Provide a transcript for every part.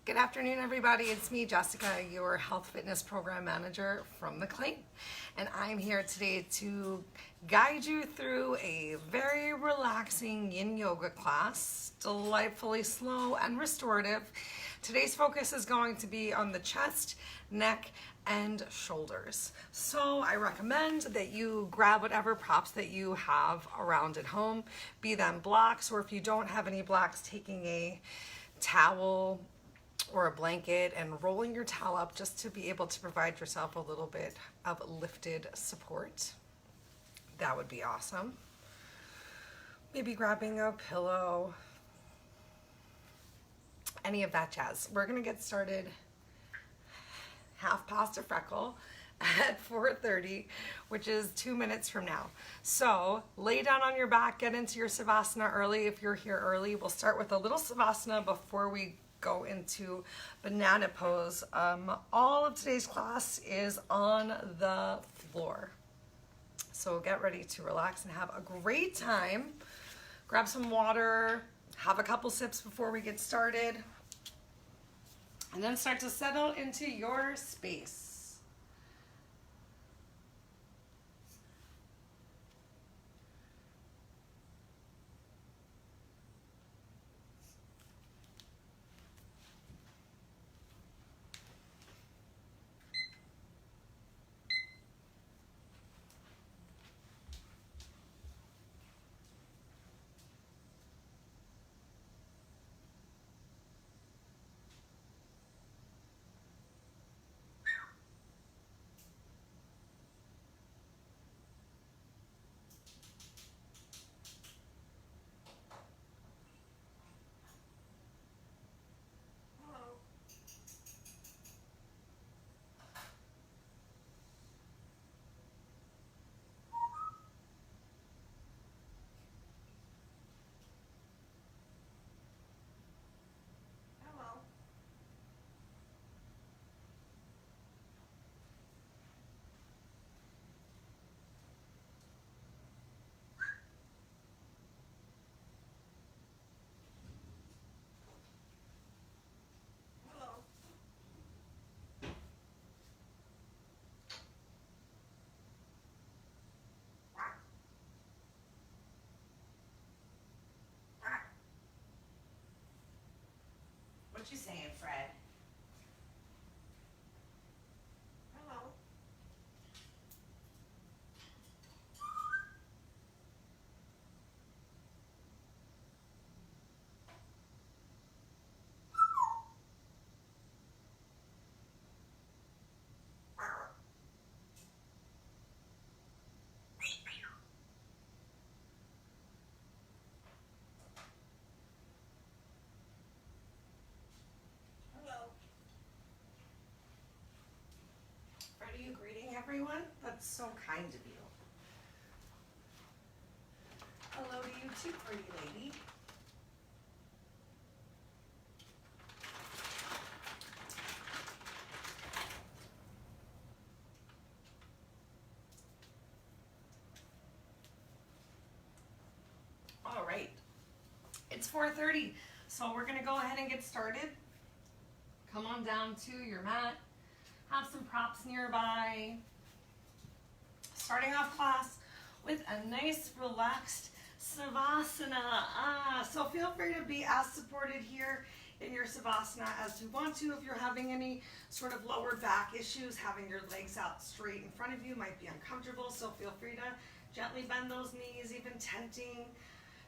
Good afternoon, everybody. It's me, Jessica, your health fitness program manager from McLean. And I'm here today to guide you through a very relaxing Yin Yoga class, delightfully slow and restorative. Today's focus is going to be on the chest, neck, and shoulders. So I recommend that you grab whatever props that you have around at home, be them blocks, or if you don't have any blocks, taking a towel or a blanket and rolling your towel up just to be able to provide yourself a little bit of lifted support. That would be awesome. Maybe grabbing a pillow, any of that jazz. We're gonna get started half past a freckle at 4:30, which is 2 minutes from now. So lay down on your back, get into your Savasana early. If you're here early, we'll start with a little Savasana before we go into banana pose. All of today's class is on the floor. So get ready to relax and have a great time. Grab some water, have a couple sips before we get started, and then start to settle into your space. What you saying, Fred? Hello. Hello. Fred, are you greeting everyone? That's so kind of you. Hello to you too, pretty lady. All right, it's 4:30, so we're gonna go ahead and get started. Come on down to your mat, have some props nearby. Starting off class with a nice relaxed Savasana. So feel free to be as supported here in your Savasana as you want to. If you're having any sort of lower back issues, having your legs out straight in front of you might be uncomfortable, so feel free to gently bend those knees, even tenting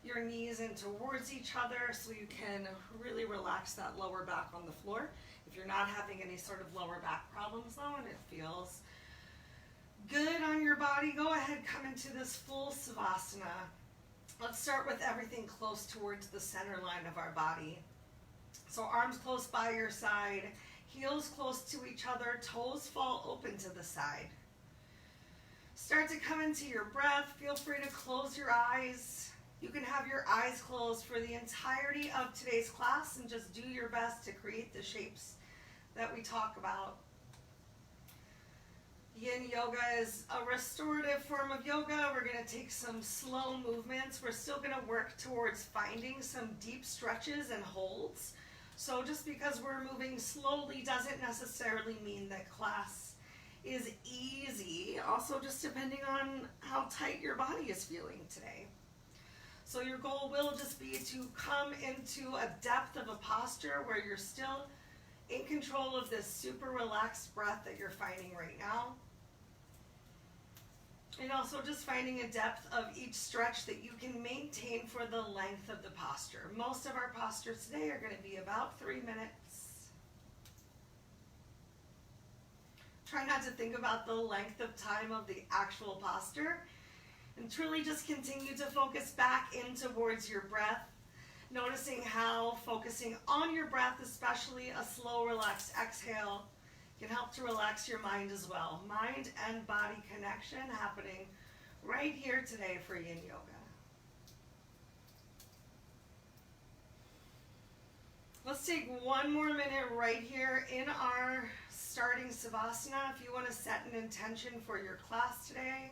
your knees in towards each other so you can really relax that lower back on the floor. If you're not having any sort of lower back problems though, and it feels good on your body, go ahead, come into this full Savasana. Let's start with everything close towards the center line of our body. So arms close by your side, heels close to each other, toes fall open to the side. Start to come into your breath. Feel free to close your eyes. You can have your eyes closed for the entirety of today's class and just do your best to create the shapes that we talk about. Yin Yoga is a restorative form of yoga. We're going to take some slow movements. We're still going to work towards finding some deep stretches and holds. So just because we're moving slowly doesn't necessarily mean that class is easy. Also, just depending on how tight your body is feeling today. So your goal will just be to come into a depth of a posture where you're still in control of this super relaxed breath that you're finding right now. And also just finding a depth of each stretch that you can maintain for the length of the posture. Most of our postures today are going to be about 3 minutes. Try not to think about the length of time of the actual posture, and truly just continue to focus back in towards your breath, noticing how focusing on your breath, especially a slow, relaxed exhale, can help to relax your mind as well. Mind and body connection happening right here today for Yin Yoga. Let's take one more minute right here in our starting Savasana. If you want to set an intention for your class today,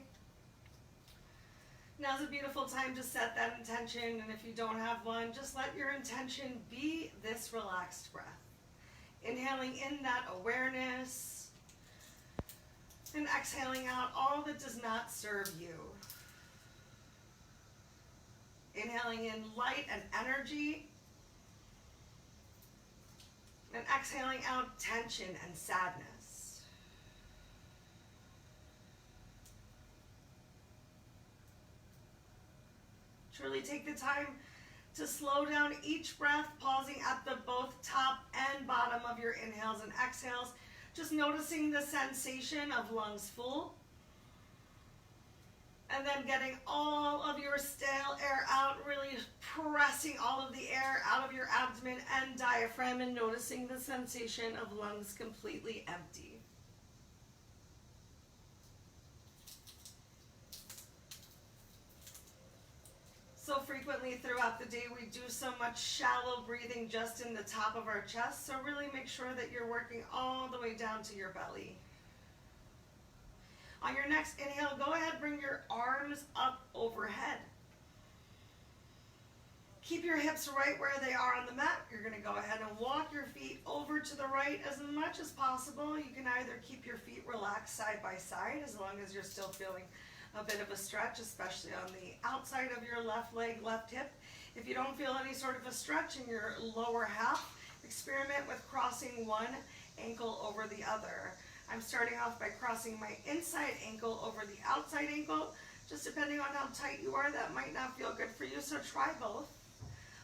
now's a beautiful time to set that intention, and if you don't have one, just let your intention be this relaxed breath. Inhaling in that awareness, and exhaling out all that does not serve you. Inhaling in light and energy, and exhaling out tension and sadness. Truly take the time to slow down each breath, pausing at the both top and bottom of your inhales and exhales. Just noticing the sensation of lungs full. And then getting all of your stale air out, really pressing all of the air out of your abdomen and diaphragm, and noticing the sensation of lungs completely empty. So frequently throughout the day, we do so much shallow breathing just in the top of our chest. So really make sure that you're working all the way down to your belly. On your next inhale, go ahead, bring your arms up overhead. Keep your hips right where they are on the mat. You're going to go ahead and walk your feet over to the right as much as possible. You can either keep your feet relaxed side by side, as long as you're still feeling a bit of a stretch, especially on the outside of your left leg, left hip. If you don't feel any sort of a stretch in your lower half, experiment with crossing one ankle over the other. I'm starting off by crossing my inside ankle over the outside ankle. Just depending on how tight you are, that might not feel good for you, so try both.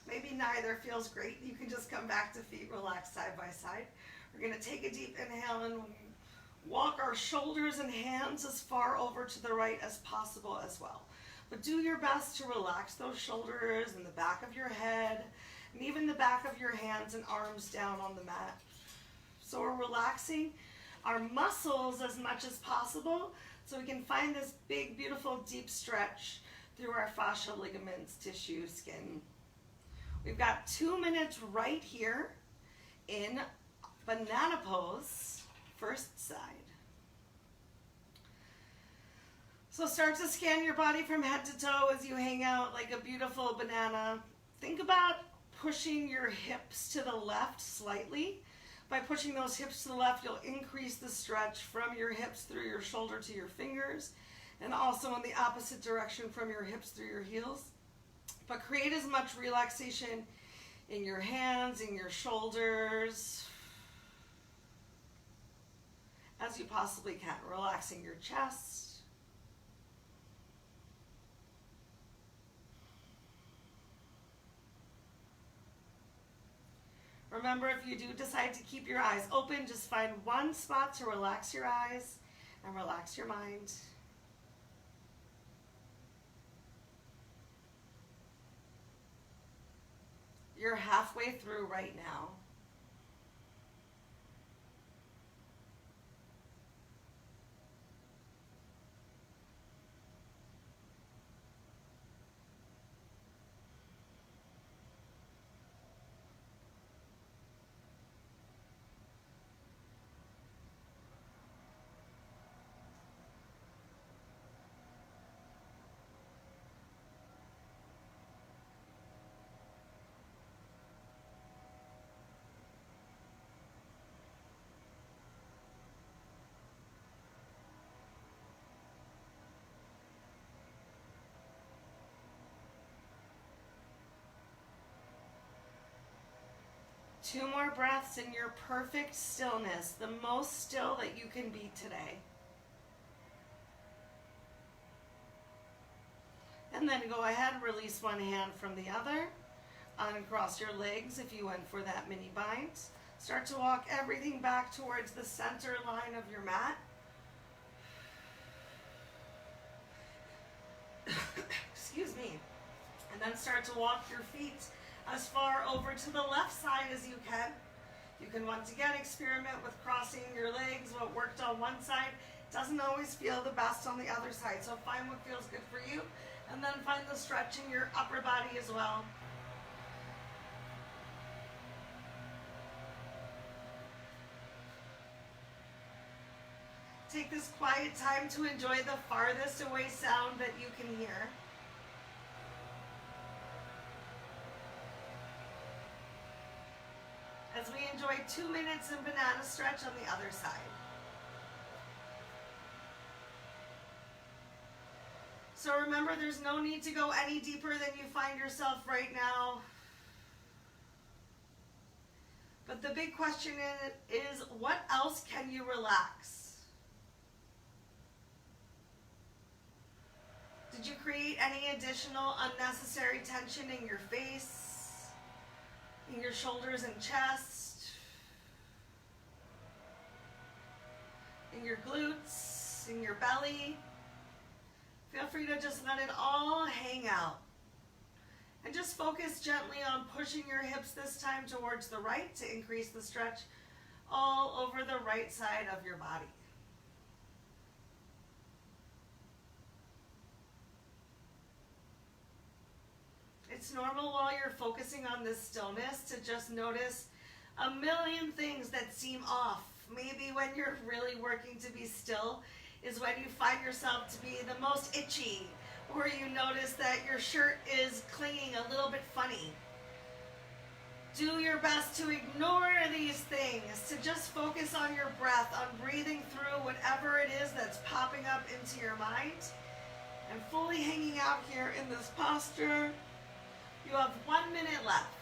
Maybe neither feels great. You can just come back to feet relaxed side by side. We're going to take a deep inhale and walk our shoulders and hands as far over to the right as possible as well. But do your best to relax those shoulders and the back of your head, and even the back of your hands and arms down on the mat. So we're relaxing our muscles as much as possible, so we can find this big, beautiful, deep stretch through our fascia, ligaments, tissue, skin. We've got 2 minutes right here in banana pose, first side. So start to scan your body from head to toe as you hang out like a beautiful banana. Think about pushing your hips to the left slightly. By pushing those hips to the left, you'll increase the stretch from your hips through your shoulder to your fingers, and also in the opposite direction from your hips through your heels. But create as much relaxation in your hands, in your shoulders, as you possibly can. Relaxing your chest. Remember, if you do decide to keep your eyes open, just find one spot to relax your eyes and relax your mind. You're halfway through right now. 2 more breaths in your perfect stillness, the most still that you can be today. And then go ahead and release one hand from the other. Uncross your legs if you went for that mini bind. Start to walk everything back towards the center line of your mat. Excuse me. And then start to walk your feet as far over to the left side as you can. You can once again experiment with crossing your legs. What worked on one side doesn't always feel the best on the other side. So find what feels good for you, and then find the stretch in your upper body as well. Take this quiet time to enjoy the farthest away sound that you can hear. As we enjoy 2 minutes in banana stretch on the other side. So remember, there's no need to go any deeper than you find yourself right now. But the big question is what else can you relax? Did you create any additional unnecessary tension in your face, in your shoulders and chest, in your glutes, in your belly? Feel free to just let it all hang out. And just focus gently on pushing your hips this time towards the right to increase the stretch all over the right side of your body. It's normal while you're focusing on this stillness to just notice a million things that seem off. Maybe when you're really working to be still is when you find yourself to be the most itchy, or you notice that your shirt is clinging a little bit funny. Do your best to ignore these things, to just focus on your breath, on breathing through whatever it is that's popping up into your mind, and fully hanging out here in this posture. You have 1 minute left.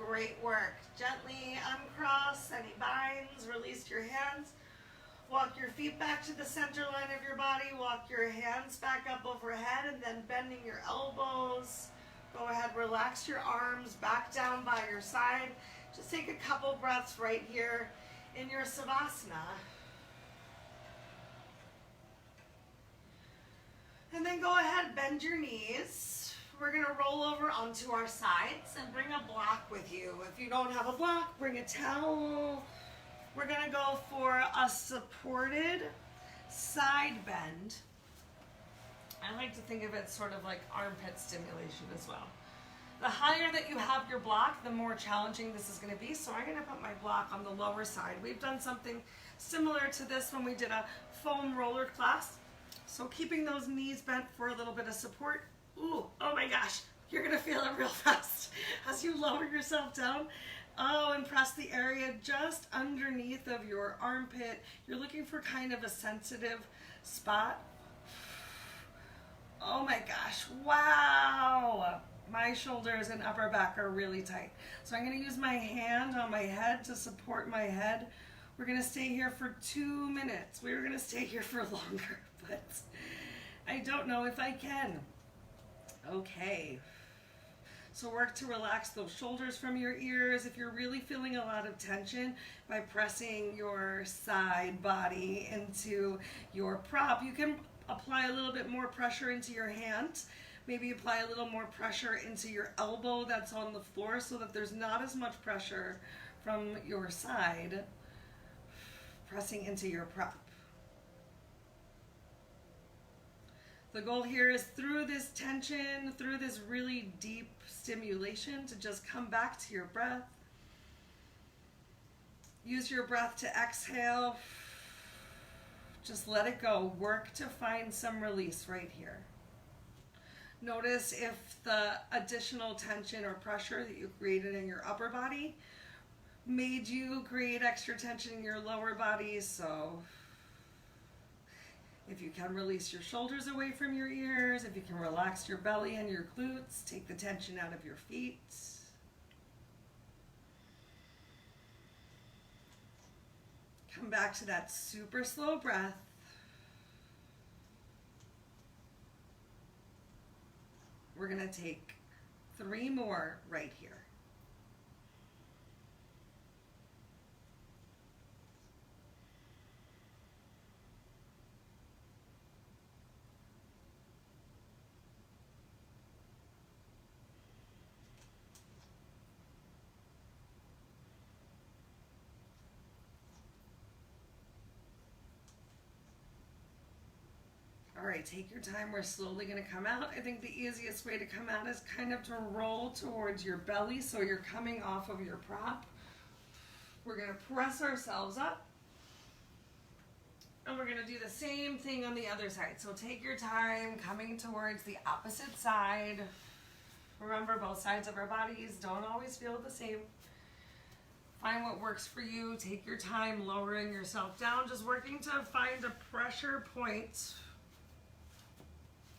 Great work. Gently uncross any binds, release your hands. Walk your feet back to the center line of your body. Walk your hands back up overhead and then bending your elbows. Go ahead, relax your arms back down by your side. Just take a couple breaths right here in your Savasana. And then go ahead, bend your knees. We're going to roll over onto our sides and bring a block with you. If you don't have a block, bring a towel. We're going to go for a supported side bend. I like to think of it sort of like armpit stimulation as well. The higher that you have your block, the more challenging this is going to be. So I'm going to put my block on the lower side. We've done something similar to this when we did a foam roller class. So keeping those knees bent for a little bit of support. Ooh, oh my gosh, you're gonna feel it real fast as you lower yourself down. Oh, and press the area just underneath of your armpit. You're looking for kind of a sensitive spot. Oh my gosh, wow. My shoulders and upper back are really tight. So I'm gonna use my hand on my head to support my head. We're gonna stay here for 2 minutes. We were gonna stay here for longer, but I don't know if I can. Okay, so work to relax those shoulders from your ears. If you're really feeling a lot of tension, by pressing your side body into your prop, you can apply a little bit more pressure into your hand. Maybe apply a little more pressure into your elbow that's on the floor so that there's not as much pressure from your side, pressing into your prop. The goal here is through this tension, through this really deep stimulation, to just come back to your breath. Use your breath to exhale. Just let it go. Work to find some release right here. Notice if the additional tension or pressure that you created in your upper body made you create extra tension in your lower body. So if you can release your shoulders away from your ears, if you can relax your belly and your glutes, take the tension out of your feet. Come back to that super slow breath. We're going to take 3 more right here. All right, take your time. We're slowly going to come out. I think the easiest way to come out is kind of to roll towards your belly so you're coming off of your prop. We're going to press ourselves up. And we're going to do the same thing on the other side. So take your time coming towards the opposite side. Remember, both sides of our bodies don't always feel the same. Find what works for you. Take your time lowering yourself down. Just working to find a pressure point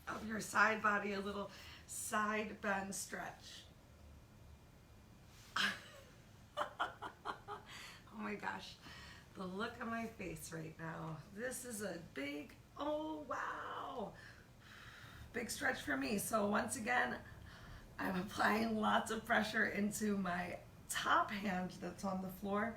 of your side body, a little side bend stretch. Oh my gosh, the look on my face right now. This is a big, oh wow, big stretch for me. So once again, I'm applying lots of pressure into my top hand that's on the floor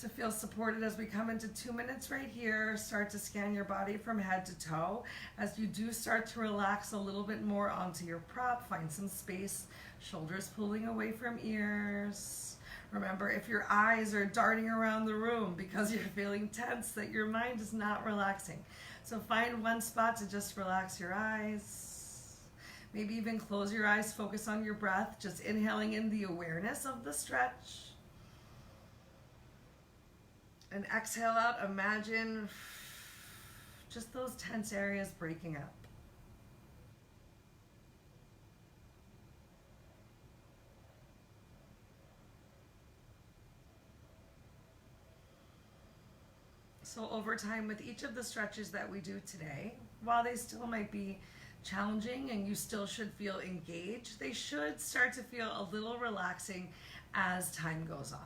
to feel supported as we come into 2 minutes right here. Start to scan your body from head to toe. As you do start to relax a little bit more onto your prop, find some space, shoulders pulling away from ears. Remember, if your eyes are darting around the room because you're feeling tense, that your mind is not relaxing. So find one spot to just relax your eyes. Maybe even close your eyes, focus on your breath, just inhaling in the awareness of the stretch. And exhale out, imagine just those tense areas breaking up. So over time, with each of the stretches that we do today, while they still might be challenging and you still should feel engaged, they should start to feel a little relaxing as time goes on.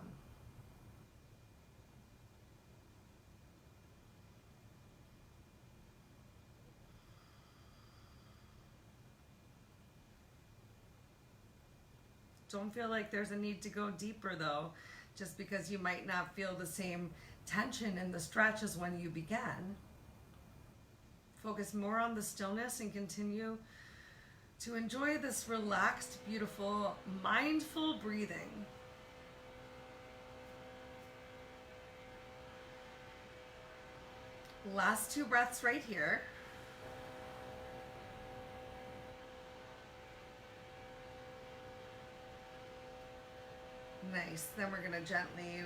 Don't feel like there's a need to go deeper though, just because you might not feel the same tension in the stretch as when you began. Focus more on the stillness and continue to enjoy this relaxed, beautiful, mindful breathing. Last 2 breaths right here. Nice. Then we're going to gently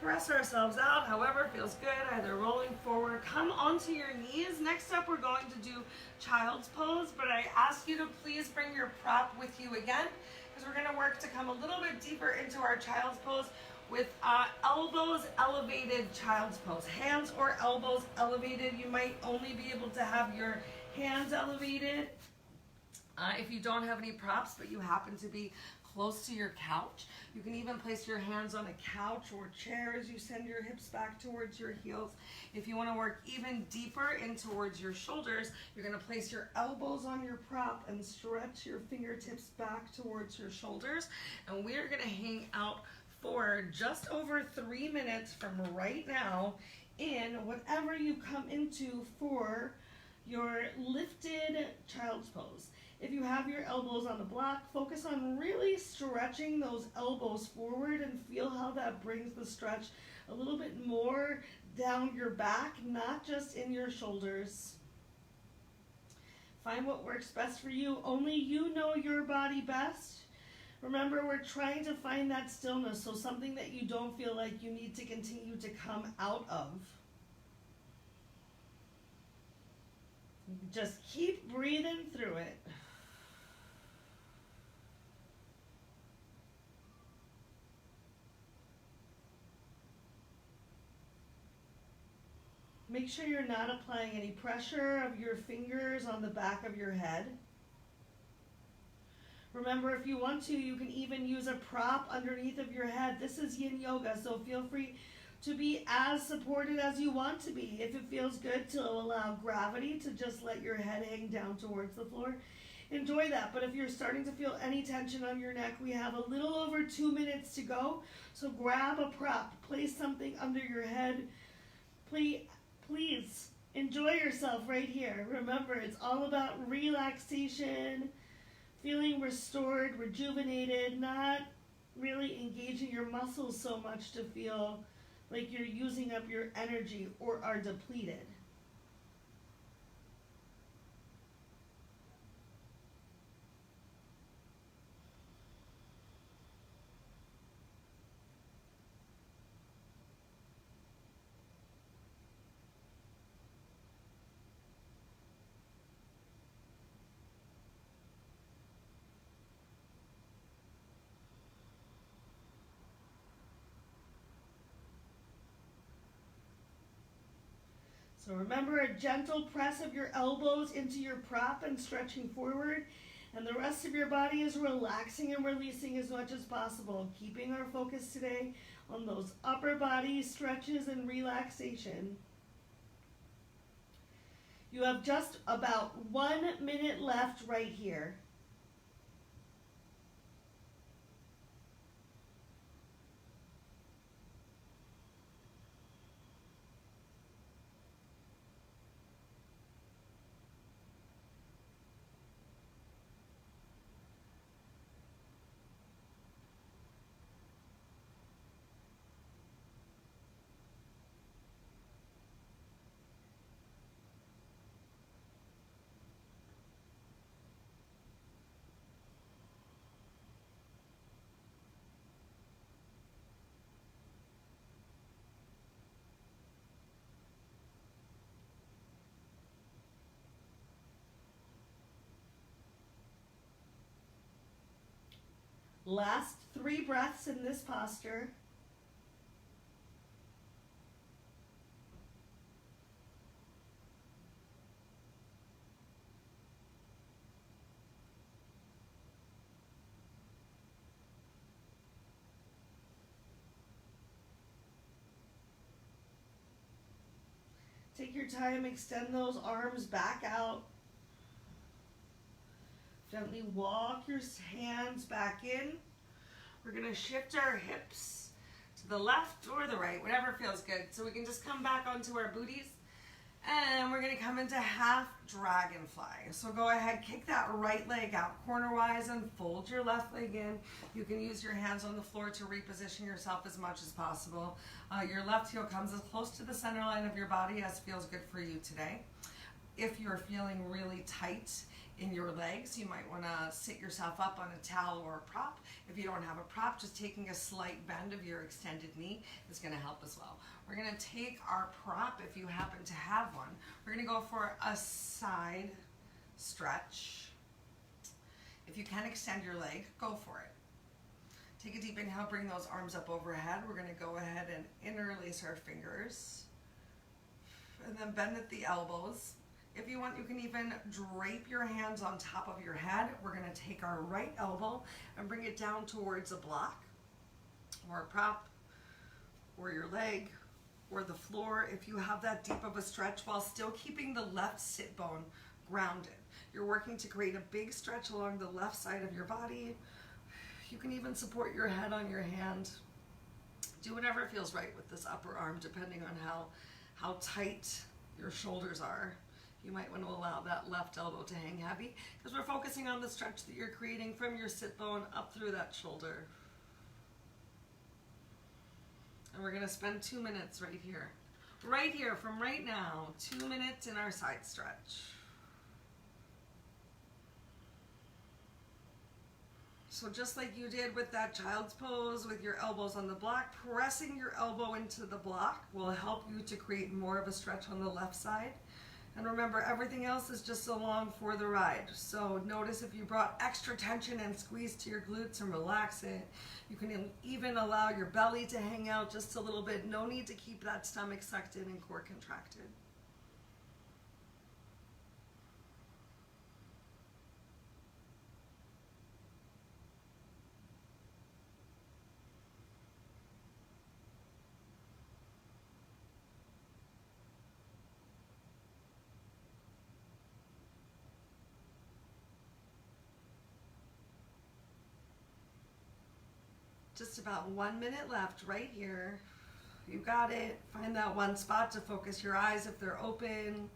press ourselves out, however feels good, either rolling forward. Come onto your knees. Next up, we're going to do child's pose, but I ask you to please bring your prop with you again, because we're going to work to come a little bit deeper into our child's pose with elbows elevated child's pose. Hands or elbows elevated. You might only be able to have your hands elevated if you don't have any props, but you happen to be close to your couch. You can even place your hands on a couch or chair as you send your hips back towards your heels. If you want to work even deeper in towards your shoulders, you're going to place your elbows on your prop and stretch your fingertips back towards your shoulders. And we're going to hang out for just over 3 minutes from right now in whatever you come into for your lifted child's pose. If you have your elbows on the block, focus on really stretching those elbows forward and feel how that brings the stretch a little bit more down your back, not just in your shoulders. Find what works best for you. Only you know your body best. Remember, we're trying to find that stillness, so something that you don't feel like you need to continue to come out of. Just keep breathing through it. Make sure you're not applying any pressure of your fingers on the back of your head. Remember, if you want to, you can even use a prop underneath of your head. This is Yin Yoga, so feel free to be as supported as you want to be. If it feels good to allow gravity to just let your head hang down towards the floor, enjoy that. But if you're starting to feel any tension on your neck, we have a little over 2 minutes to go. So grab a prop, place something under your head. Please enjoy yourself right here. Remember, it's all about relaxation, feeling restored, rejuvenated, not really engaging your muscles so much to feel like you're using up your energy or are depleted. So remember, a gentle press of your elbows into your prop and stretching forward, and the rest of your body is relaxing and releasing as much as possible, keeping our focus today on those upper body stretches and relaxation. You have just about 1 minute left right here. Last 3 breaths in this posture. Take your time, extend those arms back out. Gently walk your hands back in. We're going to shift our hips to the left or the right, whatever feels good. So we can just come back onto our booties. And we're going to come into half dragonfly. So go ahead, kick that right leg out cornerwise and fold your left leg in. You can use your hands on the floor to reposition yourself as much as possible. Your left heel comes as close to the center line of your body as feels good for you today. If you're feeling really tight in your legs, you might want to sit yourself up on a towel or a prop. If you don't have a prop, just taking a slight bend of your extended knee is going to help as well. We're going to take our prop, if you happen to have one. We're going to go for a side stretch. If you can extend your leg, go for it. Take a deep inhale, bring those arms up overhead. We're going to go ahead and interlace our fingers. And then bend at the elbows. If you want, you can even drape your hands on top of your head. We're going to take our right elbow and bring it down towards a block or a prop or your leg or the floor. If you have that deep of a stretch while still keeping the left sit bone grounded. You're working to create a big stretch along the left side of your body. You can even support your head on your hand. Do whatever feels right with this upper arm, depending on how tight your shoulders are. You might want to allow that left elbow to hang heavy because we're focusing on the stretch that you're creating from your sit bone up through that shoulder. And we're going to spend 2 minutes right here. Right here, from right now, 2 minutes in our side stretch. So just like you did with that child's pose with your elbows on the block, pressing your elbow into the block will help you to create more of a stretch on the left side. And remember, everything else is just along for the ride. So notice if you brought extra tension and squeeze to your glutes and relax it. You can even allow your belly to hang out just a little bit. No need to keep that stomach sucked in and core contracted. Just about 1 minute left right here. You got it. Find that one spot to focus your eyes if they're open.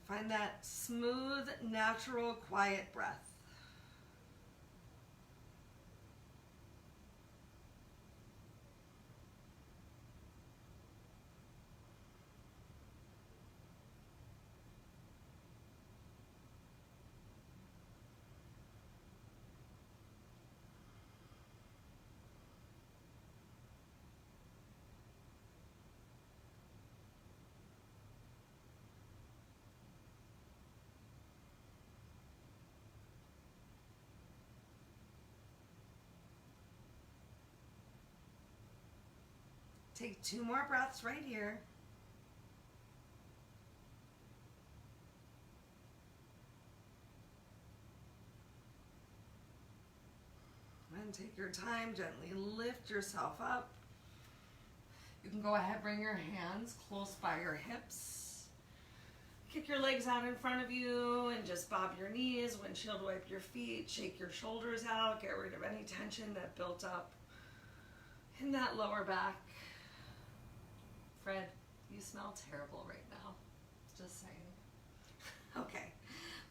Find that smooth, natural, quiet breath. Take 2 more breaths right here. And take your time, gently lift yourself up. You can go ahead, bring your hands close by your hips. Kick your legs out in front of you and just bob your knees, windshield wipe your feet, shake your shoulders out, get rid of any tension that built up in that lower back. Fred, you smell terrible right now. Just saying. Okay,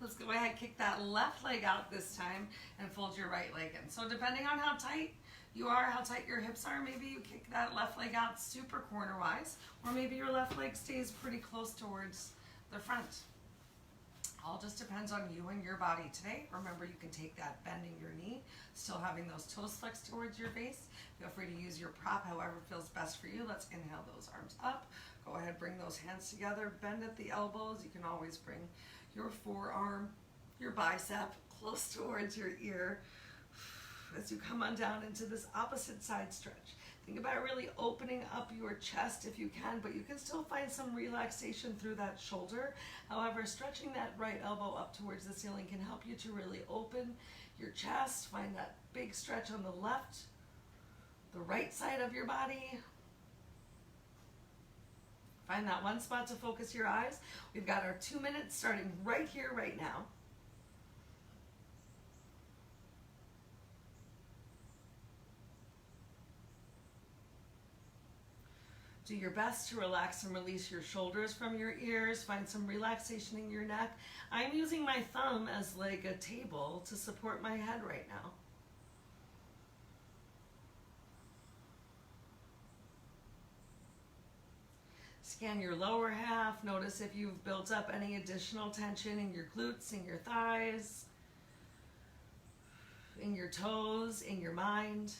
let's go ahead, kick that left leg out this time and fold your right leg in. So depending on how tight you are, how tight your hips are, maybe you kick that left leg out super corner-wise, or maybe your left leg stays pretty close towards the front. All just depends on you and your body today. Remember, you can take that bending your knee, still having those toes flexed towards your face. Feel free to use your prop however feels best for you. Let's inhale those arms up. Go ahead, bring those hands together, bend at the elbows. You can always bring your forearm, your bicep close towards your ear as you come on down into this opposite side stretch. Think about really opening up your chest if you can, but you can still find some relaxation through that shoulder. However, stretching that right elbow up towards the ceiling can help you to really open your chest. Find that big stretch on the left, the right side of your body. Find that one spot to focus your eyes. We've got our 2 minutes starting right here, right now. Do your best to relax and release your shoulders from your ears. Find some relaxation in your neck. I'm using my thumb as like a table to support my head right now. Scan your lower half. Notice if you've built up any additional tension in your glutes, in your thighs, in your toes, in your mind.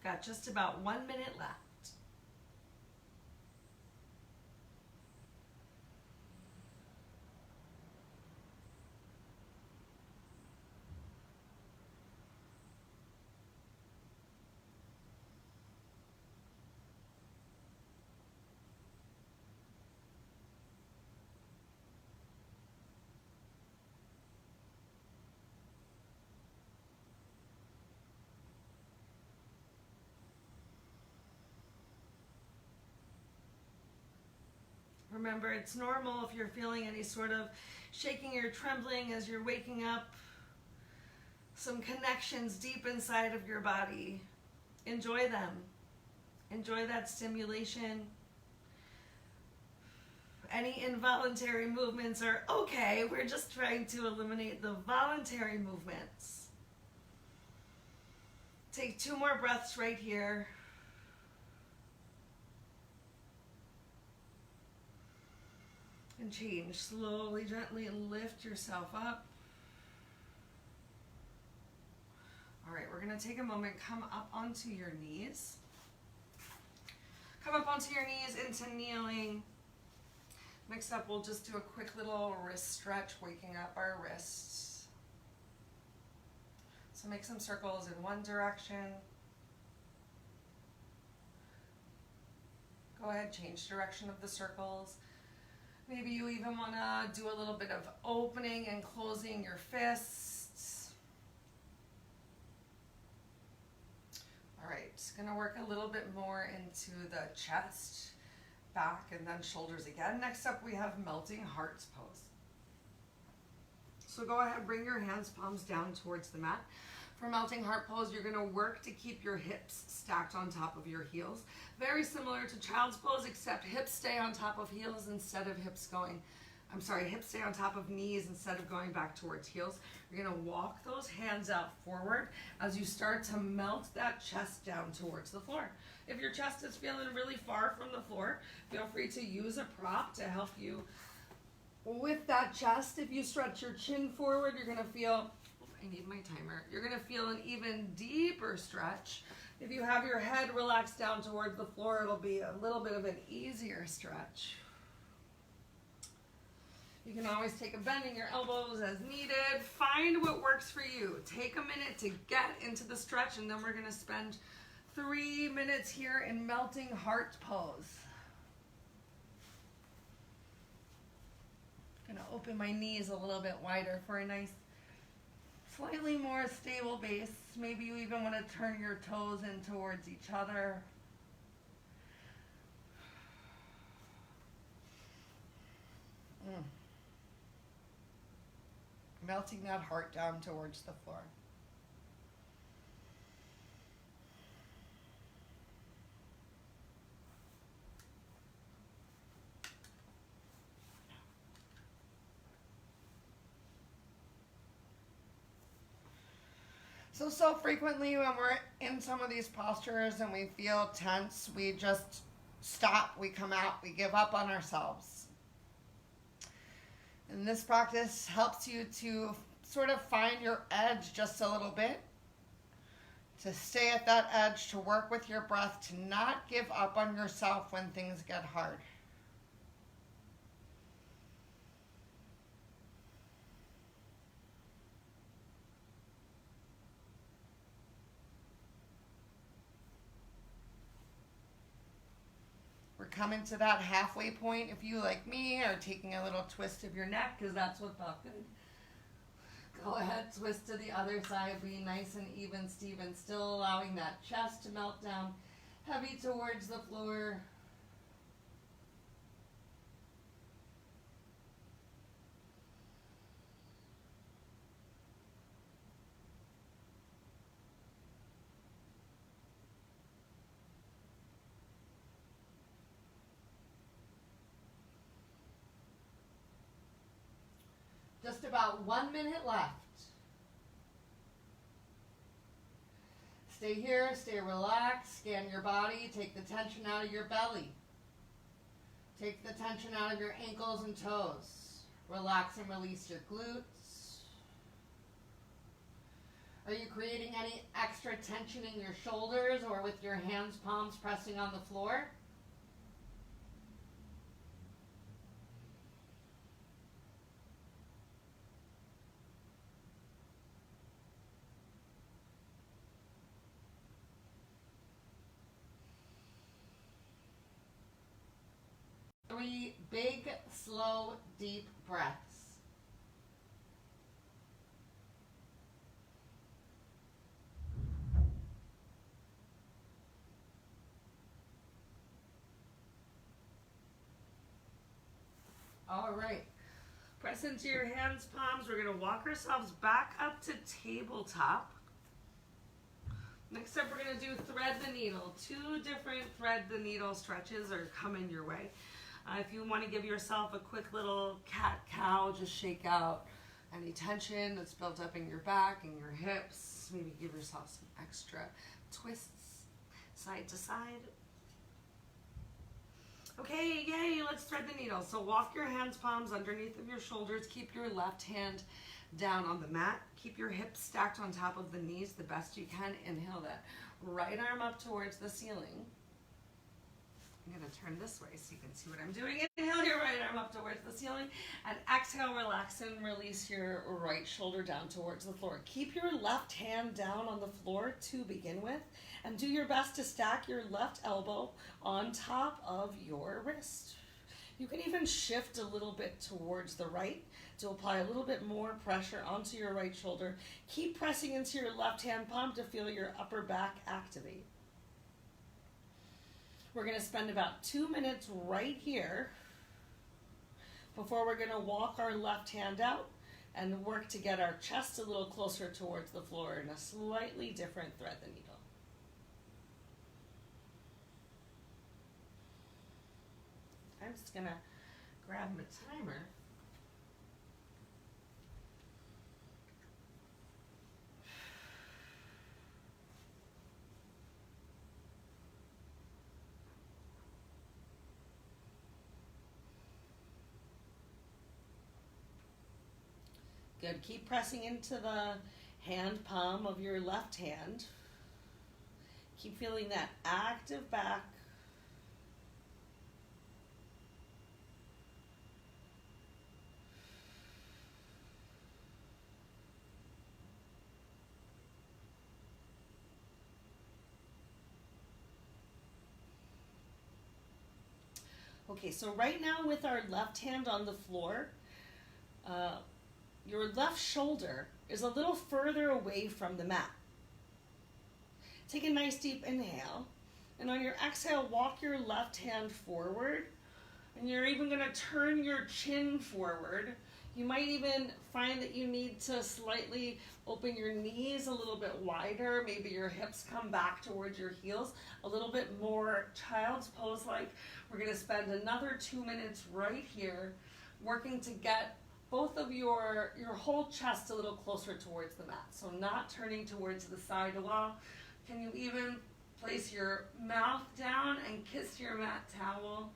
Got just about 1 minute left. Remember, it's normal if you're feeling any sort of shaking or trembling as you're waking up. some connections deep inside of your body. Enjoy them. Enjoy that stimulation. Any involuntary movements are okay. We're just trying to eliminate the voluntary movements. Take 2 more breaths right here. And change. Slowly, gently lift yourself up. All right, we're going to take a moment, come up onto your knees. Come up onto your knees into kneeling. Next up, we'll just do a quick little wrist stretch, waking up our wrists. So make some circles in one direction. Go ahead, change direction of the circles. Maybe you even want to do a little bit of opening and closing your fists. All right, just going to work a little bit more into the chest, back, and then shoulders again. Next up, we have melting hearts pose. So go ahead, bring your hands, palms down towards the mat. For melting heart pose, you're going to work to keep your hips stacked on top of your heels. Very similar to child's pose, except hips stay on top of heels instead of hips stay on top of knees instead of going back towards heels. You're going to walk those hands out forward as you start to melt that chest down towards the floor. If your chest is feeling really far from the floor, feel free to use a prop to help you with that chest. If you stretch your chin forward, you're going to feel, I need my timer, you're going to feel an even deeper stretch. If you have your head relaxed down towards the floor, it'll be a little bit of an easier stretch. You can always take a bend in your elbows as needed. Find what works for you. Take a minute to get into the stretch, and then we're going to spend 3 minutes here in melting heart pose. I'm going to open my knees a little bit wider for a nice, slightly more stable base. Maybe you even want to turn your toes in towards each other. Melting that heart down towards the floor. So frequently when we're in some of these postures and we feel tense, we just stop, we come out, we give up on ourselves. And this practice helps you to sort of find your edge just a little bit, to stay at that edge, to work with your breath, to not give up on yourself when things get hard. We're coming to that halfway point. If you, like me, are taking a little twist of your neck, because that's what felt good. Go ahead, twist to the other side. Be nice and even, Steven. Still allowing that chest to melt down, heavy towards the floor. Just about 1 minute left. Stay here, stay relaxed, scan your body, take the tension out of your belly. Take the tension out of your ankles and toes. Relax and release your glutes. Are you creating any extra tension in your shoulders or with your hands, palms pressing on the floor? Three big, slow, deep breaths. All right. Press into your hands, palms. We're gonna walk ourselves back up to tabletop. Next up, we're gonna do thread the needle. 2 different thread the needle stretches are coming your way. If you wanna give yourself a quick little cat-cow, just shake out any tension that's built up in your back and your hips. Maybe give yourself some extra twists side to side. Okay, yay, let's thread the needle. So walk your hands, palms underneath of your shoulders. Keep your left hand down on the mat. Keep your hips stacked on top of the knees the best you can. Inhale that right arm up towards the ceiling. I'm gonna turn this way so you can see what I'm doing. Inhale your right arm up towards the ceiling, and exhale, relax and release your right shoulder down towards the floor. Keep your left hand down on the floor to begin with, and do your best to stack your left elbow on top of your wrist. You can even shift a little bit towards the right to apply a little bit more pressure onto your right shoulder. Keep pressing into your left hand palm to feel your upper back activate. We're going to spend about 2 minutes right here before we're going to walk our left hand out and work to get our chest a little closer towards the floor in a slightly different thread the needle. I'm just going to grab my timer. Good. Keep pressing into the hand palm of your left hand. Keep feeling that active back. Okay, so right now with our left hand on the floor, your left shoulder is a little further away from the mat. Take a nice deep inhale, and on your exhale, walk your left hand forward, and you're even going to turn your chin forward. You might even find that you need to slightly open your knees a little bit wider. Maybe your hips come back towards your heels, a little bit more child's pose like. We're going to spend another 2 minutes right here working to get both of your whole chest a little closer towards the mat. So not turning towards the side wall. Can you even place your mouth down and kiss your mat towel?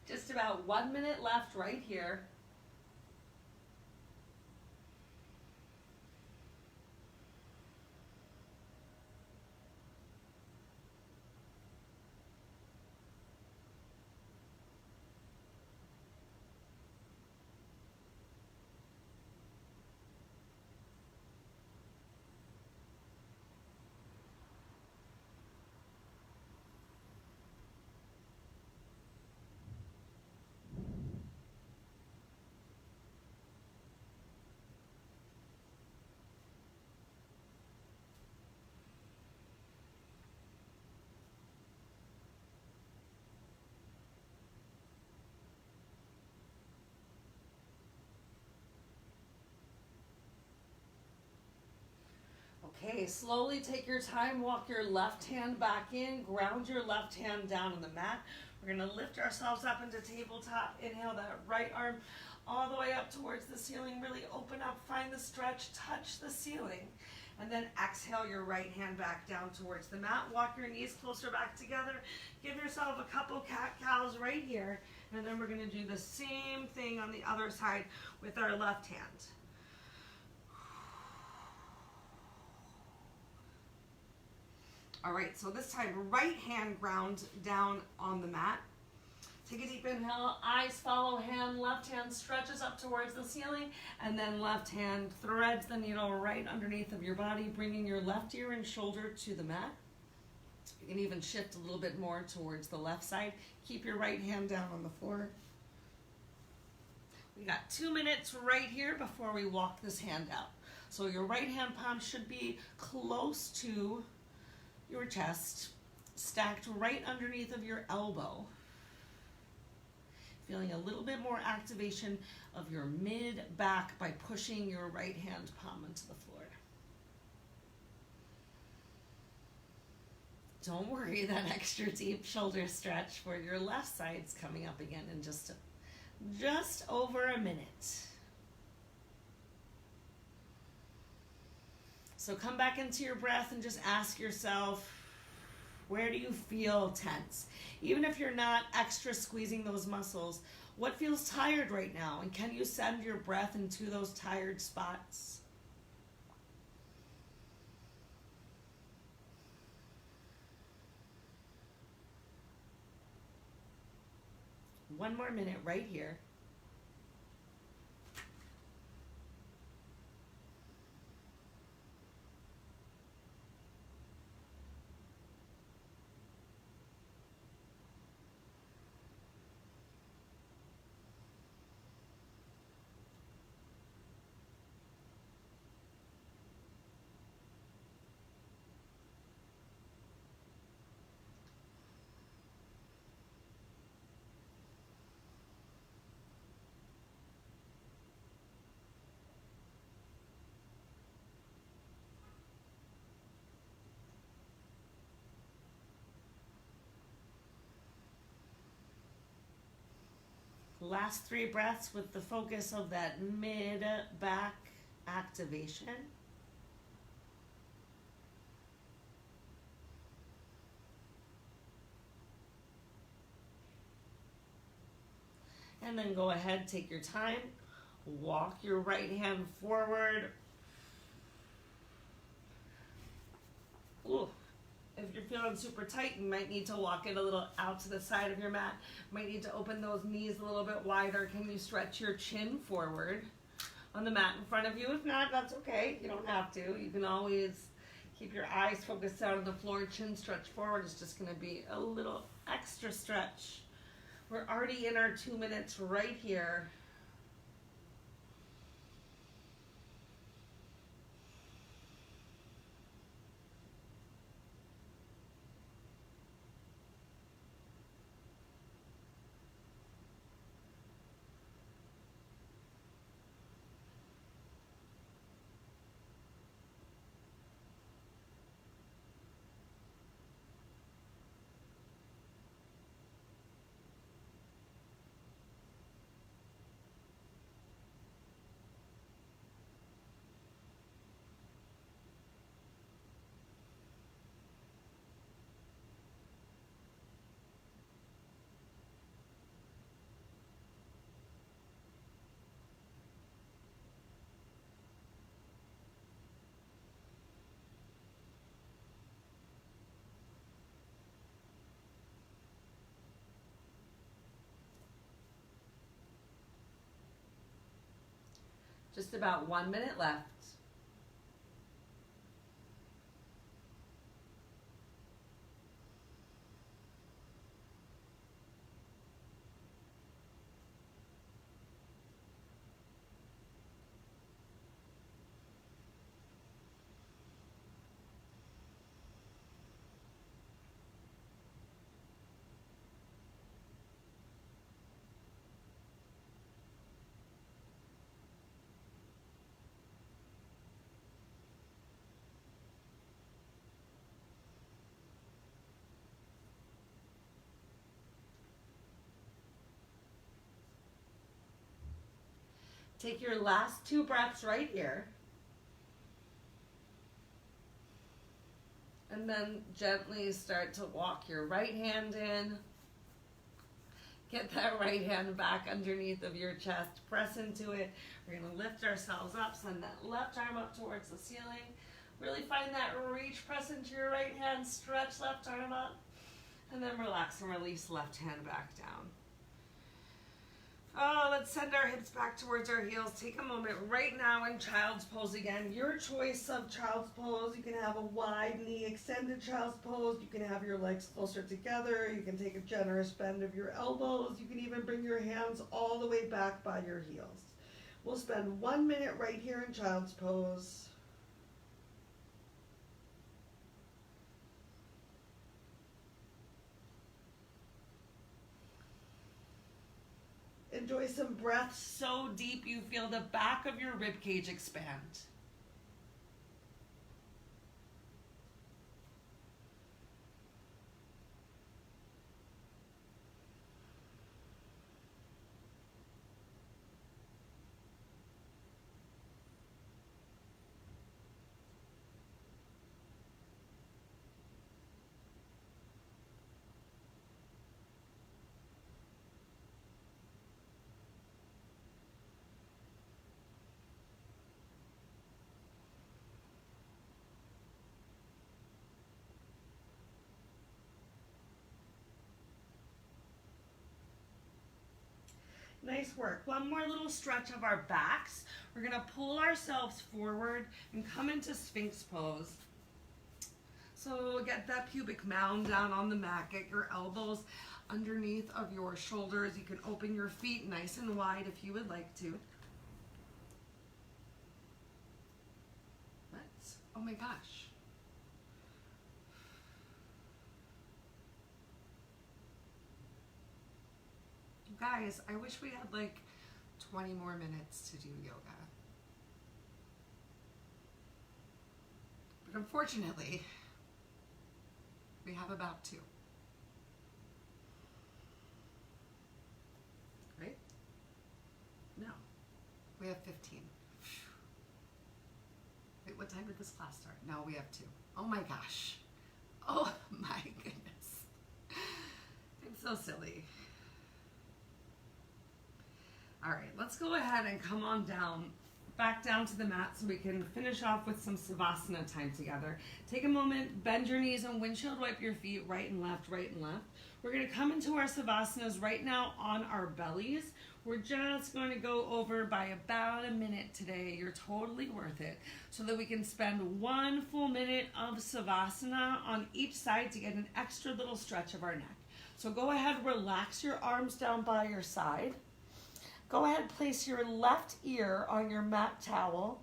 Just about 1 minute left right here. Okay, slowly take your time, walk your left hand back in, ground your left hand down on the mat. We're gonna lift ourselves up into tabletop. Inhale that right arm all the way up towards the ceiling. Really open up, find the stretch, touch the ceiling. And then exhale your right hand back down towards the mat. Walk your knees closer back together. Give yourself a couple cat-cows right here. And then we're gonna do the same thing on the other side with our left hand. All right, so this time, right hand ground down on the mat. Take a deep inhale, eyes follow hand, left hand stretches up towards the ceiling, and then left hand threads the needle right underneath of your body, bringing your left ear and shoulder to the mat. You can even shift a little bit more towards the left side. Keep your right hand down on the floor. We got 2 minutes right here before we walk this hand out. So your right hand palm should be close to your chest, stacked right underneath of your elbow. Feeling a little bit more activation of your mid-back by pushing your right hand palm into the floor. Don't worry, that extra deep shoulder stretch for your left side's coming up again in just over a minute. So come back into your breath and just ask yourself, where do you feel tense? Even if you're not extra squeezing those muscles, what feels tired right now? And can you send your breath into those tired spots? One more minute right here. Last 3 breaths with the focus of that mid-back activation. And then go ahead, take your time, walk your right hand forward. Ooh. If you're feeling super tight, you might need to walk it a little out to the side of your mat. Might need to open those knees a little bit wider. Can you stretch your chin forward on the mat in front of you? If not, that's okay. You don't have to. You can always keep your eyes focused out on the floor. Chin stretch forward is just going to be a little extra stretch. We're already in our 2 minutes right here. Just about 1 minute left. Take your last 2 breaths right here. And then gently start to walk your right hand in. Get that right hand back underneath of your chest. Press into it. We're going to lift ourselves up. Send that left arm up towards the ceiling. Really find that reach, press into your right hand, stretch left arm up, and then relax and release left hand back down. Oh, let's send our hips back towards our heels. Take a moment right now in child's pose again. Your choice of child's pose. You can have a wide knee extended child's pose. You can have your legs closer together. You can take a generous bend of your elbows. You can even bring your hands all the way back by your heels. We'll spend 1 minute right here in child's pose. Enjoy some breaths so deep you feel the back of your rib cage expand. Nice work. One more little stretch of our backs. We're going to pull ourselves forward and come into Sphinx pose. So get that pubic mound down on the mat. Get your elbows underneath of your shoulders. You can open your feet nice and wide if you would like to. What? Oh my gosh. Guys, I wish we had like 20 more minutes to do yoga. But unfortunately, we have about 2. Right? No. We have 15. Wait, what time did this class start? No, we have 2. Oh my gosh. Oh my goodness. I'm so silly. All right, let's go ahead and come on down, back down to the mat so we can finish off with some Savasana time together. Take a moment, bend your knees and windshield wipe your feet right and left, right and left. We're gonna come into our Savasanas right now on our bellies. We're just going to go over by about a minute today. You're totally worth it. So that we can spend 1 full minute of Savasana on each side to get an extra little stretch of our neck. So go ahead, relax your arms down by your side. Go ahead, place your left ear on your mat towel.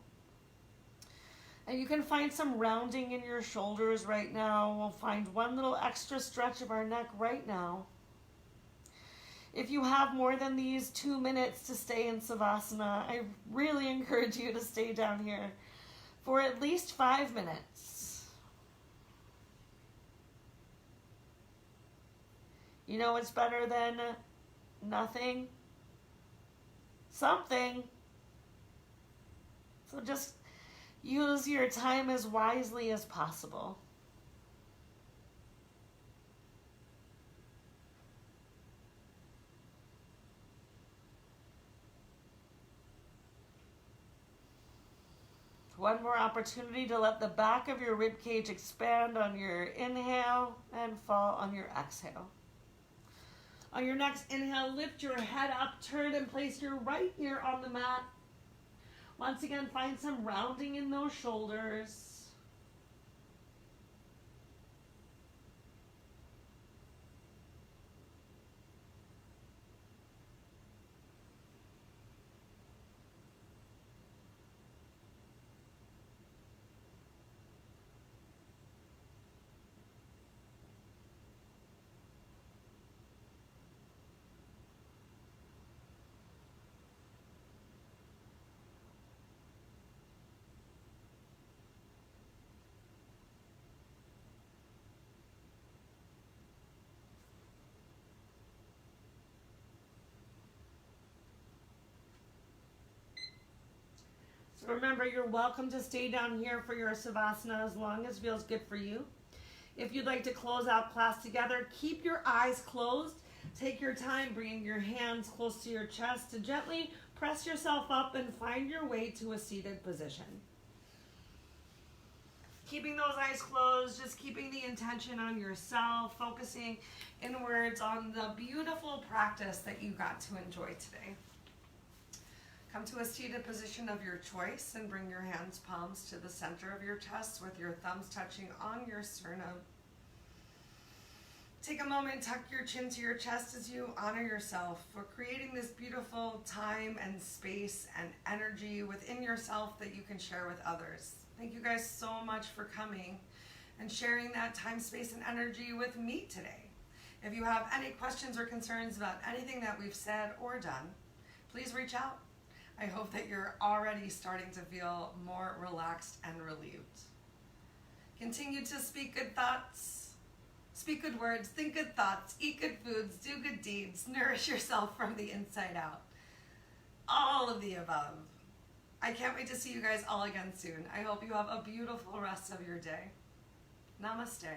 And you can find some rounding in your shoulders right now. We'll find 1 little extra stretch of our neck right now. If you have more than these 2 minutes to stay in Savasana, I really encourage you to stay down here for at least 5 minutes. You know what's better than nothing? Something. So just use your time as wisely as possible. One more opportunity to let the back of your rib cage expand on your inhale and fall on your exhale. On your next inhale, lift your head up, turn and place your right ear on the mat. Once again, find some rounding in those shoulders. Remember, you're welcome to stay down here for your Savasana as long as it feels good for you. If you'd like to close out class together, keep your eyes closed. Take your time bringing your hands close to your chest to gently press yourself up and find your way to a seated position. keeping those eyes closed, just keeping the intention on yourself, focusing inwards on the beautiful practice that you got to enjoy today. Come to a seated position of your choice and bring your hands palms to the center of your chest with your thumbs touching on your sternum. Take a moment, tuck your chin to your chest as you honor yourself for creating this beautiful time and space and energy within yourself that you can share with others. Thank you guys so much for coming and sharing that time, space, and energy with me today. If you have any questions or concerns about anything that we've said or done, please reach out. I hope that you're already starting to feel more relaxed and relieved. Continue to speak good thoughts, speak good words, think good thoughts, eat good foods, do good deeds, nourish yourself from the inside out. All of the above. I can't wait to see you guys all again soon. I hope you have a beautiful rest of your day. Namaste.